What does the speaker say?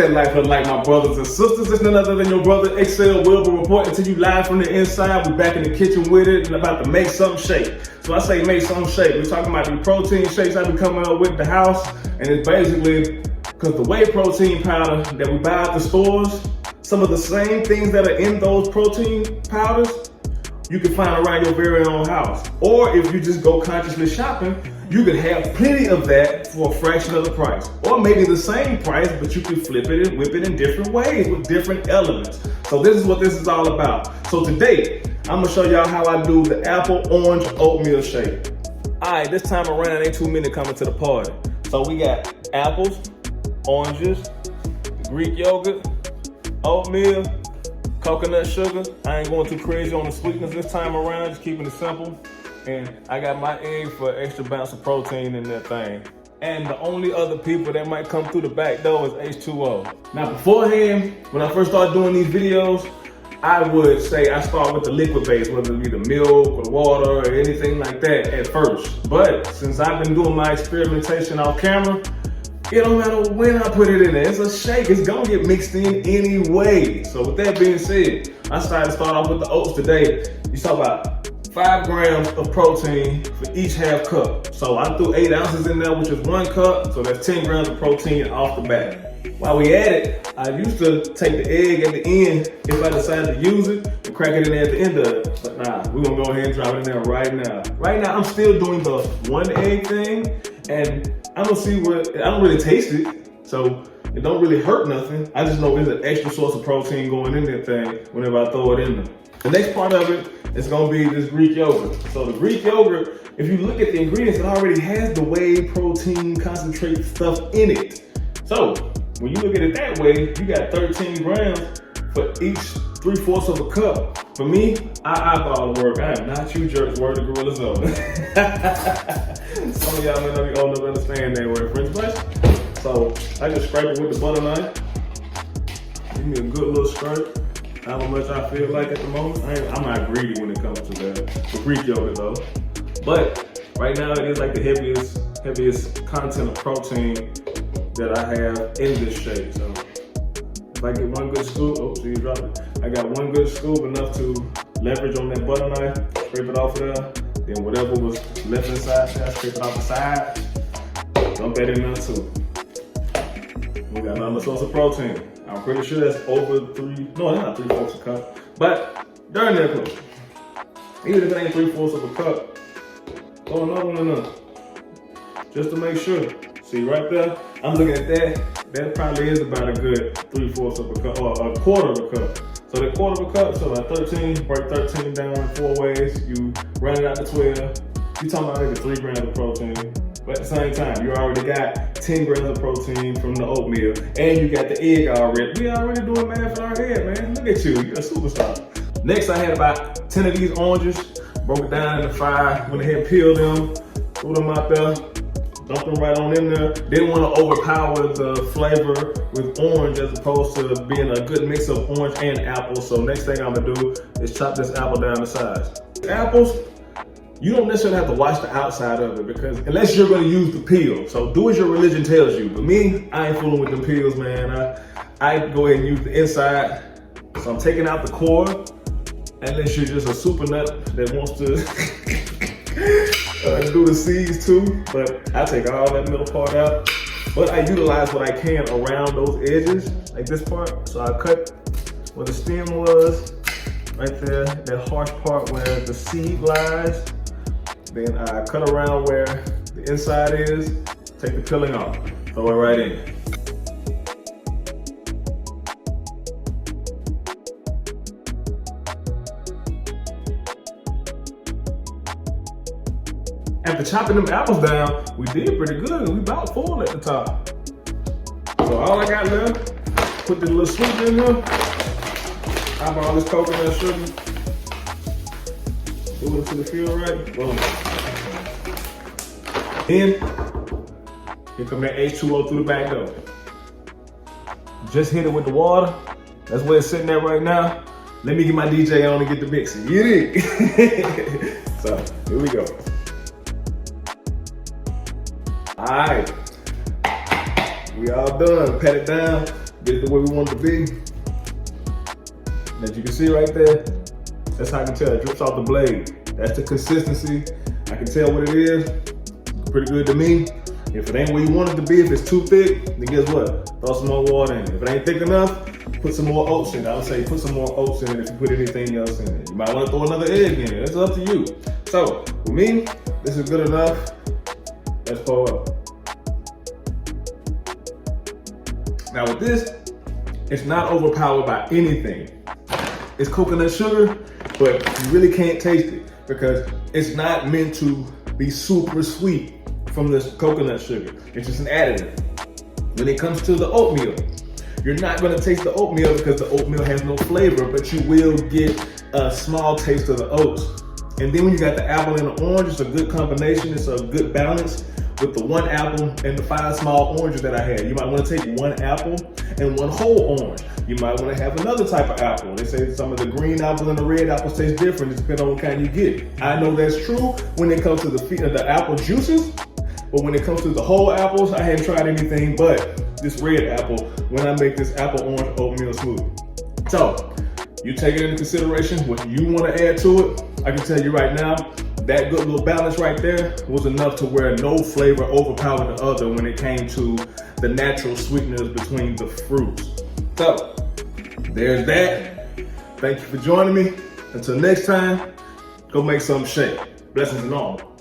that life look like, my brothers and sisters? It's none other than your brother XEL Wilbur reporting to you live from the inside. We back in the kitchen with it and about to make something shake. So I say make something shake. We're talking about the protein shakes I be coming up with at the house, and it's basically because the whey protein powder that we buy at the stores, some of the same things that are in those protein powders, you can find around your very own house. Or if you just go consciously shopping, you can have plenty of that for a fraction of the price. Or maybe the same price, but you can flip it and whip it in different ways with different elements. So this is what this is all about. So today, I'm gonna show y'all how I do the Apple Orange Oatmeal shake. All right, this time around, ain't too many coming to the party. So we got apples, oranges, Greek yogurt, oatmeal, coconut sugar. I ain't going too crazy on the sweetness this time around, just keeping it simple. And I got my egg for extra bounce of protein in that thing. And the only other people that might come through the back door is H2O. Now beforehand, when I first started doing these videos, I would say I start with the liquid base, whether it be the milk or the water or anything like that at first. But since I've been doing my experimentation off camera, it don't matter when I put it in there. It's a shake. It's gonna get mixed in anyway. So with that being said, I decided to start off with the oats today. You saw about 5 grams of protein for each half cup. So I threw 8 ounces in there, which is 1 cup. So that's 10 grams of protein off the bat. While we at it, I used to take the egg at the end if I decided to use it and crack it in there at the end of it. But nah, we're gonna go ahead and drop it in there right now. Right now, I'm still doing the 1 egg thing, and I'm gonna see what, I don't really taste it, so it don't really hurt nothing. I just know there's an extra source of protein going in that thing whenever I throw it in there. The next part of it is gonna be this Greek yogurt. So the Greek yogurt, if you look at the ingredients, it already has the whey protein concentrate stuff in it. So when you look at it that way, you got 13 grams for each 3/4 of a cup. For me, I eyeball the work. I am not you jerks, word the gorillas over. Some of y'all may not be old enough to understand that word, French fries. So I just scrape it with the butter knife. Give me a good little scrape. How much I feel like at the moment. I'm not greedy when it comes to the Greek yogurt though. But right now it is like the heaviest content of protein that I have in this shake. So if I get 1 good scoop, oh, so you drop it. I got 1 good scoop, enough to leverage on that butter knife, scrape it off of there. Then whatever was left inside, I scrape it off the side. Dump that in there too. We got another source of protein. I'm pretty sure that's over no, it's not 3/4 a cup, but darn near close. Even if it ain't 3/4 of a cup, throw another one in there, just to make sure. See right there, I'm looking at that. That probably is about a good 3/4 of a cup, or a 1/4 of a cup. So that 1/4 of a cup, so like 13, break 13 down in 4 ways. You run it out to 12. You talking about maybe 3 grams of protein. But at the same time, you already got 10 grams of protein from the oatmeal, and you got the egg already. We already doing math in our head, man. Look at you, you're a superstar. Next, I had about 10 of these oranges, broke it down into 5, went ahead and peeled them, threw them out there, dumped them right on in there. Didn't want to overpower the flavor with orange as opposed to being a good mix of orange and apple. So next thing I'm gonna do is chop this apple down to size. Apples, you don't necessarily have to wash the outside of it because unless you're gonna use the peel. So do as your religion tells you. But me, I ain't fooling with the peels, man. I go ahead and use the inside. So I'm taking out the core, unless you're just a super nut that wants to do the seeds too. But I take all that middle part out. But I utilize what I can around those edges, like this part. So I cut where the stem was, right there, that harsh part where the seed lies. Then I cut around where the inside is, take the peeling off, throw it right in. After chopping them apples down, we did pretty good. We about full at the top. So all I got left, put the little sweetener in there, eyeball this coconut sugar, do it until it feel right, boom. Then, here come that H2O through the back door. Just hit it with the water. That's where it's sitting at right now. Let me get my DJ on and get the mixing. Get it? So, here we go. All right. We all done. Pat it down. get it the way we want it to be. And as you can see right there, that's how I can tell it drips off the blade. That's the consistency. I can tell what it is. Pretty good to me. If it ain't where you want it to be, if it's too thick, then guess what? Throw some more water in it. If it ain't thick enough, put some more oats in it. I would say put some more oats in it if you put anything else in it. You might want to throw another egg in it. It's up to you. So, for me, this is good enough. Let's pour up. Now with this, it's not overpowered by anything. It's coconut sugar, but you really can't taste it because it's not meant to be super sweet from this coconut sugar. It's just an additive. When it comes to the oatmeal, you're not gonna taste the oatmeal because the oatmeal has no flavor, but you will get a small taste of the oats. And then when you got the apple and the orange, it's a good combination. It's a good balance with the 1 apple and the 5 small oranges that I had. You might wanna take 1 apple and 1 whole orange. You might wanna have another type of apple. They say some of the green apples and the red apples taste different, depending on what kind you get. I know that's true when it comes to the apple juices, but when it comes to the whole apples, I haven't tried anything but this red apple when I make this apple orange oatmeal smoothie. So, you take it into consideration what you want to add to it. I can tell you right now, that good little balance right there was enough to where no flavor overpowered the other when it came to the natural sweetness between the fruits. So, there's that. Thank you for joining me. Until next time, go make something shake. Blessings and all.